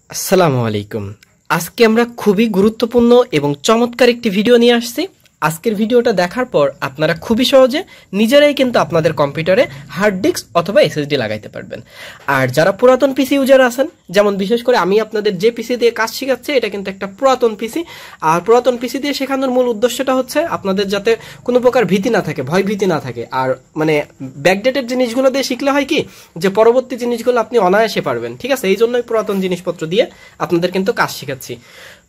আসসালামু আলাইকুম। আজকে আমরা খুবই গুরুত্বপূর্ণ এবং চমৎকার একটি ভিডিও নিয়ে আসছি। আজকের ভিডিওটা দেখার পর আপনারা খুবই সহজে নিজেরাই কিন্তু আপনাদের কম্পিউটারে হার্ড ডিস্ক অথবা এসএসডি লাগাইতে পারবেন। আর যারা পুরাতন পিসি ইউজার আছেন, যেমন বিশেষ করে আমি আপনাদের যে পিসি দিয়ে কাজ শেখাচ্ছি এটা কিন্তু একটা পুরাতন পিসি। আর পুরাতন পিসি দিয়ে শেখানোর মূল উদ্দেশ্যটা হচ্ছে আপনাদের যাতে কোনো প্রকার ভীতি না থাকে, ভয় ভীতি না থাকে। আর মানে ব্যাকডেটেড জিনিসগুলো দিয়ে শিখলে হয় কি যে পরবর্তী জিনিসগুলো আপনি অনায়াসে পারবেন। ঠিক আছে, এই জন্যই পুরাতন জিনিসপত্র দিয়ে আপনাদের কিন্তু কাজ শেখাচ্ছি।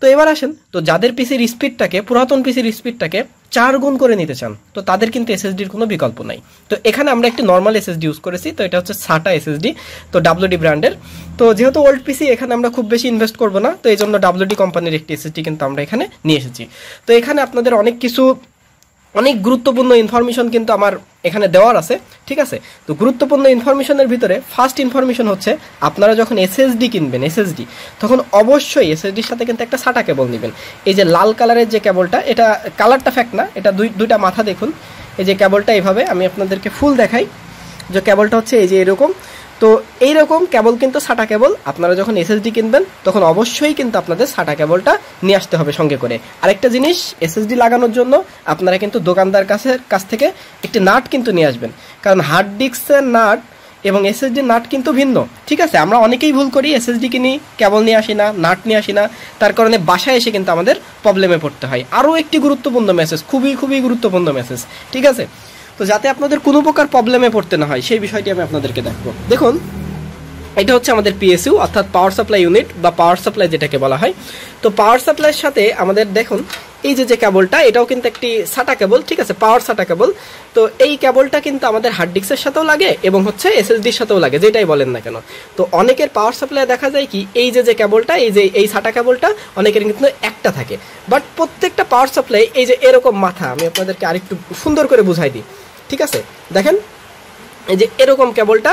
তো এবার আসেন, তো যাদের পিসির স্পিডটাকে, পুরাতন পিসির স্পিডটাকে 4 গুণ করে নিতে চান, তো তাদের কিন্তু এসএসডির কোনো বিকল্প নাই। তো এখানে আমরা একটি নর্মাল এসএসডি ইউজ করেছি। তো এটা হচ্ছে সাটা এসএসডি, তো ডাব্লিউডি ব্র্যান্ডের। তো যেহেতু ওল্ড পিসি, এখানে আমরা খুব বেশি ইনভেস্ট করবো না, তো এই জন্য ডাব্লিউডি কোম্পানির একটি এসএসডি কিন্তু আমরা এখানে নিয়ে এসেছি। তো এখানে আপনাদের অনেক গুরুত্বপূর্ণ ইনফরমেশন কিন্তু আমার এখানে দেওয়ার আছে। ঠিক আছে, তো গুরুত্বপূর্ণ ইনফরমেশনের ভিতরে ফার্স্ট ইনফরমেশন হচ্ছে, আপনারা যখন এসএসডি কিনবেন, এসএসডি, তখন অবশ্যই এসএসডির সাথে কিন্তু একটা সাটা কেবল নেবেন। এই যে লাল কালারের যে কেবলটা, এটা কালারটা ফ্যাক্ট না, এটা দুইটা মাথা দেখুন। এই যে কেবলটা এইভাবে আমি আপনাদেরকে ফুল দেখাই, যে কেবলটা হচ্ছে এই যে এরকম। তো এইরকম কেবল কিন্তু সাটা কেবল আপনারা যখন এসএসডি কিনবেন তখন অবশ্যই কিন্তু আপনাদের সাটা কেবলটা নিয়ে আসতে হবে সঙ্গে করে। আরেকটা জিনিস, এসএসডি লাগানোর জন্য আপনারা কিন্তু দোকানদার কাছ থেকে একটি নাট কিন্তু নিয়ে আসবেন, কারণ হার্ড ডিস্কের নাট এবং এসএসডির নাট কিন্তু ভিন্ন। ঠিক আছে, আমরা অনেকেই ভুল করি, এসএসডি কিনি, কেবল নিয়ে আসি না, নাট নিয়ে আসি না, তার কারণে বাসায় এসে কিন্তু আমাদের প্রবলেমে পড়তে হয়। আরও একটি গুরুত্বপূর্ণ মেসেজ, খুবই গুরুত্বপূর্ণ মেসেজ। ঠিক আছে, তো যাতে আপনাদের কোনো প্রকার প্রবলেমে পড়তে না হয় সেই বিষয়টি আমি আপনাদেরকে দেখাবো। দেখুন, এটা হচ্ছে আমাদের পিএসইউ অর্থাৎ পাওয়ার সাপ্লাই ইউনিট বা পাওয়ার সাপ্লাই যেটাকে বলা হয়। তো পাওয়ার সাপ্লাইয়ের সাথে আমাদের দেখুন এই যে কেবলটা, এটাও কিন্তু একটি সাটা কেবল। ঠিক আছে, পাওয়ার সাটা কেবল। তো এই কেবলটা কিন্তু আমাদের হার্ড ডিস্কের সাথেও লাগে এবং হচ্ছে এসএসডির সাথেও লাগে, যেটাই বলেন না কেন। তো অনেকের পাওয়ার সাপ্লাই দেখা যায় কি, এই যে কেবলটা, এই সাটা কেবলটা অনেকের কিন্তু একটা থাকে। বাট প্রত্যেকটা পাওয়ার সাপ্লাই এই যে এরকম মাথা, আমি আপনাদেরকে আরেকটু সুন্দর করে বুঝাই দিই। ঠিক আছে, দেখেন এই যে এরকম কেবলটা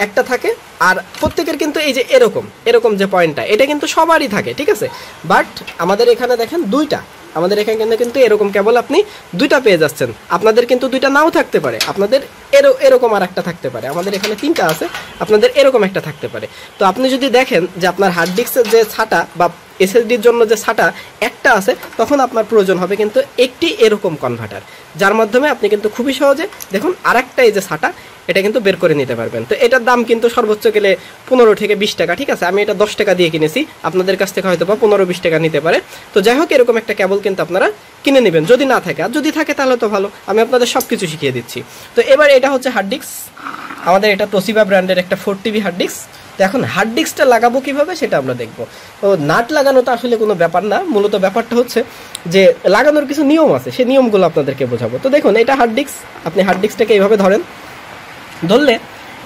একটা থাকে, আর প্রত্যেকের কিন্তু এই যে এরকম যে পয়েন্টটা, এটা কিন্তু সবারই থাকে। ঠিক আছে, বাট আমাদের এখানে দেখেন দুইটা, আমাদের এখানে কিন্তু এরকম কেবল আপনি দুইটা পেয়ে যাচ্ছেন। আপনাদের কিন্তু দুইটা নাও থাকতে পারে, আপনাদের এরকম আর একটা থাকতে পারে। আমাদের এখানে 3টা আছে, আপনাদের এরকম একটা থাকতে পারে। তো আপনি যদি দেখেন যে আপনার হার্ড ডিস্কের যে ছাটা বা এসএসডির জন্য যে ছাটা একটা আছে, তখন আপনার প্রয়োজন হবে কিন্তু একটি এরকম কনভার্টার, যার মাধ্যমে আপনি কিন্তু খুবই সহজে দেখুন আরেকটা এই যে ছাটা, এটা কিন্তু বের করে নিতে পারবেন। তো এটার দাম কিন্তু সর্বোচ্চ গেলে 15 থেকে 20 টাকা। ঠিক আছে, আমি এটা 10 টাকা দিয়ে কিনেছি, আপনাদের কাছ থেকে হয়তো বা 15-20 টাকা নিতে পারে। তো যাই হোক, এরকম একটা কেবল কিন্তু আপনারা কিনে নেবেন যদি না থাকে, আর যদি থাকে তাহলে তো ভালো, আমি আপনাদের সব কিছু শিখিয়ে দিচ্ছি। তো এবার এটা হচ্ছে হার্ড ডিস্ক, আমাদের এটা তোশিবা ব্র্যান্ডের একটা 4 TB হার্ড ডিস্ক। তো এখন হার্ড ডিস্কটা লাগাবো কিভাবে সেটা আমরা দেখবো। তো নাট লাগানো তো আসলে কোনো ব্যাপার না, মূলত ব্যাপারটা হচ্ছে যে লাগানোর কিছু নিয়ম আছে, সেই নিয়মগুলো আপনাদেরকে বোঝাবো। তো দেখুন, এটা হার্ড ডিস্ক, আপনি হার্ড ডিস্কটাকে এইভাবে ধরলে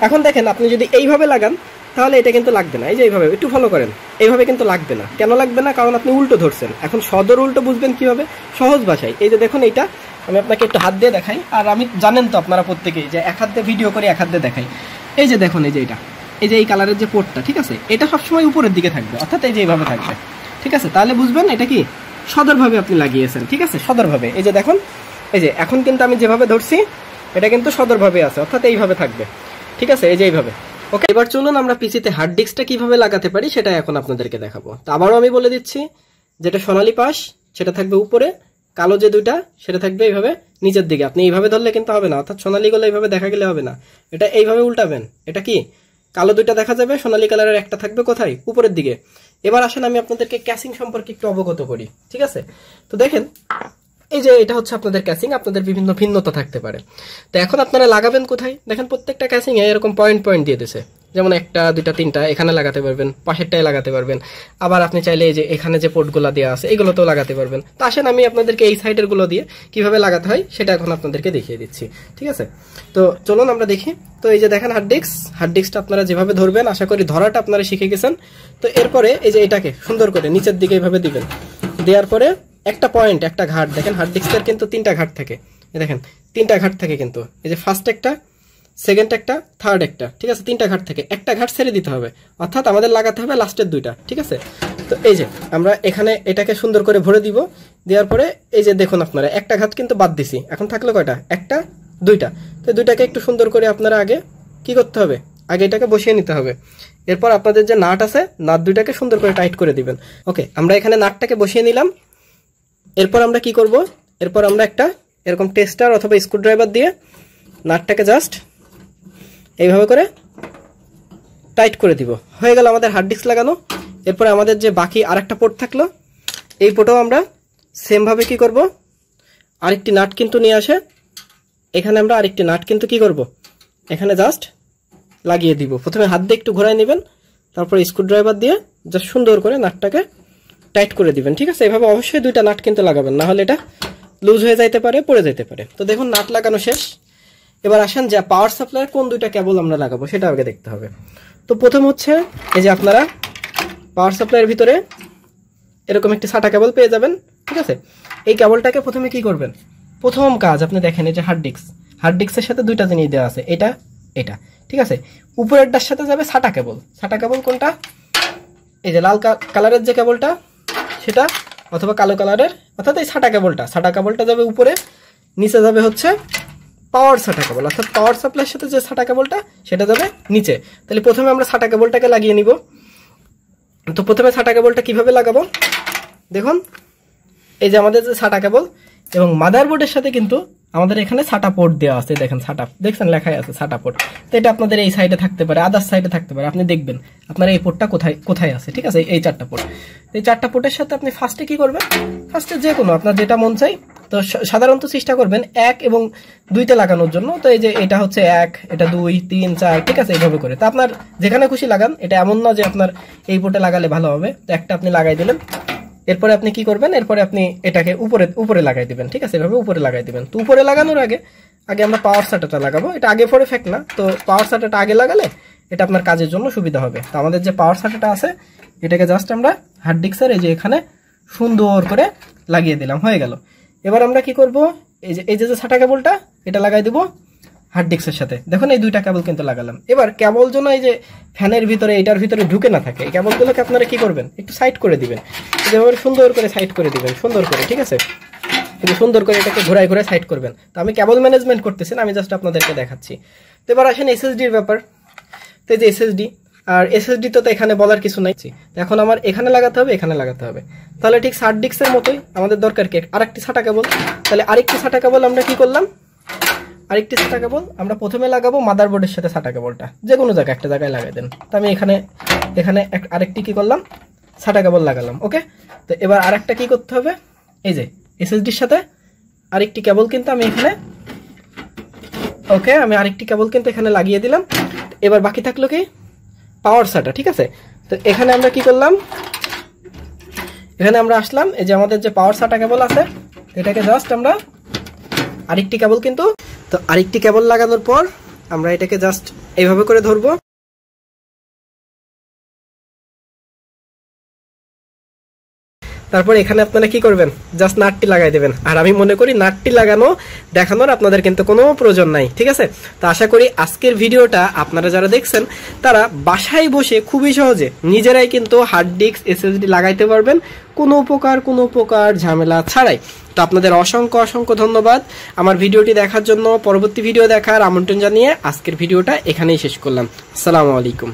এখন দেখেন, আপনি যদি এইভাবে লাগান তাহলে এটা কিন্তু লাগবে না। এই যে এইভাবে একটু ফলো করেন, এইভাবে কিন্তু লাগবে না। কেন লাগবে না? কারণ আপনি উল্টো ধরছেন। এখন সদর উল্টো বুঝবেন কিভাবে? সহজ ভাষায়, এই যে দেখুন, এইটা আমি আপনাকে একটু হাত দিয়ে দেখাই। আর আমি জানেন তো আপনারা প্রত্যেকেই যে এক হাত দিয়ে ভিডিও করে এক হাত দিয়ে দেখাই। এই যে দেখুন, এই যে এটা, এই যে এই কালারের যে পোর্টটা, ঠিক আছে, এটা সবসময় উপরের দিকে থাকবে, অর্থাৎ এই যে এইভাবে থাকবে। ঠিক আছে, তাহলে বুঝবেন এটা কি সদরভাবে আপনি লাগিয়েছেন। ঠিক আছে, সদরভাবে। এই যে দেখুন, এই যে এখন কিন্তু আমি যেভাবে ধরছি এটা কিন্তু সদরভাবে আছে, অর্থাৎ এইভাবে থাকবে। ঠিক আছে, এই যে এইভাবে। ওকে, এবার চলুন আমরা পিসিতে হার্ড ডিস্কটা কিভাবে লাগাতে পারি সেটা এখন আপনাদেরকে দেখাবো। তো আবারও আমি বলে দিচ্ছি, যেটা সোনালী পাশ সেটা থাকবে উপরে, কালো যে দুইটা সেটা থাকবে এইভাবে নিচের দিকে। আপনি এইভাবে ধরলে কিন্তু হবে না, অর্থাৎ সোনালী গুলো এইভাবে দেখা গেলে হবে না, এটা এইভাবে উল্টাবেন। এটা কি কালো দুইটা দেখা যাবে, সোনালী কালারের একটা থাকবে কোথায়? উপরের দিকে। এবার আসেন আমি আপনাদেরকে ক্যাসিং সম্পর্কে একটু অবগত করি। ঠিক আছে, তো দেখেন এই যে এটা হচ্ছে আপনাদের ক্যাসিং, আপনাদের বিভিন্ন ভিন্নতা থাকতে পারে। তো এখন আপনারা লাগাবেন কোথায়? দেখেন প্রত্যেকটা ক্যাসিং এ এরকম পয়েন্ট দিয়ে দিয়েছে, যেমন 1টা 2টা 3টা এখানে লাগাতে পারবেন, পাশেরটায় লাগাতে পারবেন। আবার আপনি চাইলে এই যে এখানে যে পোর্টগুলো দেওয়া আছে এগুলোতেও লাগাতে পারবেন। তো আসেন আমি আপনাদেরকে এই সাইডের গুলো দিয়ে কিভাবে লাগাতে হয় সেটা এখন আপনাদেরকে দেখিয়ে দিচ্ছি। ঠিক আছে, তো চলুন আমরা দেখি। তো এই যে দেখেন হার্ড ডিস্কটা আপনারা যেভাবে ধরবেন, আশা করি ধরাটা আপনারা শিখে গেছেন। তো এরপরে এই যে এটাকে সুন্দর করে নিচের দিকে এইভাবে দিবেন, দেওয়ার পরে একটা পয়েন্ট, একটা ঘাট, দেখেন হার্ড ডিস্কের কিন্তু 3টা ঘাট থাকে। দেখেন 3টা ঘাট থাকে কিন্তু, এই যে ফার্স্ট একটা, সেকেন্ড একটা, থার্ড একটা। ঠিক আছে, 3টা ঘাট থাকে, একটা ঘাট ছেড়ে দিতে হবে, অর্থাৎ আমাদের লাগাতে হবে লাস্টের 2টা। ঠিক আছে, তো এই যে আমরা এখানে এটাকে সুন্দর করে ভরে দিব, দেওয়ার পরে এই যে দেখুন আপনারা একটা ঘাট কিন্তু বাদ দিছি, এখন থাকলো কয়টা? 1টা 2টা। তো 2টাকে একটু সুন্দর করে আপনারা আগে কি করতে হবে? আগে এটাকে বসিয়ে নিতে হবে। এরপর আপনাদের যে নাট আছে নাট দুইটাকে সুন্দর করে টাইট করে দিবেন। ওকে, আমরা এখানে নাটটাকে বসিয়ে নিলাম। এরপর আমরা কি করব, এরপর আমরা একটা এরকম টেস্টার অথবা স্ক্রুড্রাইভার দিয়ে নাটটাকে জাস্ট এইভাবে করে টাইট করে দিব। হয়ে গেল আমাদের হার্ড ডিস্ক লাগানো। এরপর আমাদের যে বাকি আরেকটা পোর্ট থাকলো, এই পোর্টও আমরা সেম ভাবে কি করব, আরেকটি নাট কিন্তু নিয়ে আসে এখানে আমরা আরেকটি নাট কিন্তু কি করব, এখানে জাস্ট লাগিয়ে দিব। প্রথমে হাত দিয়ে একটু ঘোরায় নেবেন, তারপর স্ক্রুড্রাইভার দিয়ে জাস্ট সুন্দর করে নাটটাকে টাইট করে দিবেন। ঠিক আছে, এভাবে অবশ্যই দুইটা নাট কিন্তু লাগাবেন, না হলে এটা লুজ হয়ে যাইতে পারে, পড়ে যেতে পারে। তো দেখুন নাট লাগানো শেষ। এবার আসেন যে পাওয়ার সাপ্লাইয়ের কোন দুইটা কেবল আমরা লাগাবো সেটা আগে দেখতে হবে। তো প্রথম হচ্ছে এই যে আপনারা পাওয়ার সাপ্লাইয়ের ভিতরে এরকম একটি সাটা কেবল পেয়ে যাবেন। ঠিক আছে, এই কেবলটাকে প্রথমে কি করবেন, প্রথম কাজ আপনি দেখেন এই যে হার্ড ডিস্কের সাথে দুইটা জিনিস দেওয়া আছে, এটা এটা। ঠিক আছে, উপরেরটার সাথে যাবে সাটা কেবল। সাটা কেবল কোনটা, এই যে লাল কালারের যে কেবলটা সেটা, অথবা কালো কালারের, অর্থাৎ এই সাটা কেবলটা যাবে উপরে, নিচে যাবে হচ্ছে পাওয়ার সাটা কেবল, অর্থাৎ পাওয়ার সাপ্লাইয়ের সাথে যে সাটা কেবলটা সেটা যাবে নিচে। তাহলে প্রথমে আমরা সাটা কেবলটাকে লাগিয়ে নিব। তো প্রথমে সাটা কেবলটা কিভাবে লাগাবো দেখুন, এই যে আমাদের যে সাটা কেবল এবং মাদারবোর্ডের সাথে কিন্তু আমাদের এখানে সাটা পোর্ট দেওয়া আছে। দেখেন সাটা, দেখছেন লেখাই আছে সাটা পোর্ট। তো এটা আপনাদের এই সাইডে থাকতে পারে, আদার সাইডে থাকতে পারে, আপনি দেখবেন আপনার এই পোর্টটা কোথায় আছে। ঠিক আছে, এই চারটা পোর্ট, এই চারটা পোর্টের সাথে আপনি ফার্স্টে কি করবেন, ফার্স্টে যে কোনো আপনার যেটা মন চাই, তো সাধারণত চেষ্টা করবেন 1 এবং 2তে লাগানোর জন্য। তো এই যে এটা হচ্ছে 1, এটা 2, 3, 4, ঠিক আছে, এইভাবে করে। তো আপনার যেখানে খুশি লাগান, এটা এমন না যে আপনার এই পোর্টে লাগালে ভালো হবে। তো একটা আপনি লাগাই দিলেন, এরপরে আপনি কি করবেন, এরপরে আপনি এটাকে উপরে লাগাই দিবেন। ঠিক আছে, এভাবে উপরে লাগাই দিবেন। তো উপরে লাগানোর আগে আমরা পাওয়ার সাটাটা লাগাবো। এটা আগে পরে ফেক না, তো পাওয়ার সাটাটা আগে লাগালে এটা আপনার কাজের জন্য সুবিধা হবে। তো আমাদের যে পাওয়ার সাটাটা আছে এটাকে জাস্ট আমরা হার্ড ডিস্কের এই যে এখানে সুন্দর করে লাগিয়ে দিলাম, হয়ে গেল। এবার আমরা কি করব, এই যে সাটা কেবলটা এটা লাগাই দিব হার্ড ডিস্কের সাথে। দেখুন এই দুইটা কেবল কিন্তু লাগালাম। এবার কেবল যেন এই যে ফ্যানের ভিতরে এটার ভিতরে ঢুকে না থাকে, এই কেবলগুলোকে আপনারা কি করবেন, একটু সাইড করে দিবেন, যেভাবে সুন্দর করে সাইড করে দিবেন, সুন্দর করে। ঠিক আছে, কিন্তু সুন্দর করে এটাকে ঘুরাই সাইড করবেন। তো আমি কেবল ম্যানেজমেন্ট করতেছি না, আমি জাস্ট আপনাদেরকে দেখাচ্ছি। তো এবার আসেন এসএসডির ব্যাপার। তো এই যে এসএসডি, আর এসএসডি তো এখানে বলার কিছু নাই। এখন আমার এখানে লাগাতে হবে, এখানে লাগাতে হবে। তাহলে ঠিক হার্ড ডিস্কের মতোই আমাদের দরকার কি আরেকটি সাটা কেবল। তাহলে আরেকটি সাটা কেবল আমরা কি করলাম, আরেকটি সাটা কেবল আমরা প্রথমে লাগাবো মাদারবোর্ডের সাথে সাটা কেবলটা, যে কোনো জায়গায় একটা জায়গায় লাগাই দেন। তো আমি এখানে আরেকটি কি করলাম, সাটা কেবল লাগালাম। ওকে, তো এবার আরেকটা কি করতে হবে, এই যে এসএসডির সাথে আরেকটি কেবল কিন্তু আমি এখানে, ওকে, আমি আরেকটি কেবল কিন্তু এখানে লাগিয়ে দিলাম। এবার বাকি থাকলো কি পাওয়ার সাটা। ঠিক আছে, তো এখানে আমরা কি করলাম, এখানে আমরা আসলাম, এই যে আমাদের যে পাওয়ার সাটা কেবল আছে এটাকে জাস্ট আমরা আরেকটি কেবল কিন্তু, তো আরেকটি কেবল লাগানোর পর আমরা এটাকে জাস্ট এইভাবে করে ধরবো। তারপর এখানে আপনারা কি করবেন, জাস্ট নাটটি লাগাই দেবেন। আর আমি মনে করি নাটটি লাগানো দেখানোর আপনাদের কিন্তু কোনো প্রয়োজন নাই। ঠিক আছে, তো আশা করি আজকের ভিডিওটা আপনারা যারা দেখছেন তারা বাসায় বসে খুবই সহজে নিজেরাই কিন্তু হার্ড ডিস্ক এসএসডি লাগাইতে পারবেন, কোনো প্রকার ঝামেলা ছাড়াই। তো আপনাদের অসংখ্য ধন্যবাদ আমার ভিডিওটি দেখার জন্য। পরবর্তী ভিডিও দেখার আমন্ত্রণ জানিয়ে আজকের ভিডিওটা এখানেই শেষ করলাম। আসসালামু আলাইকুম।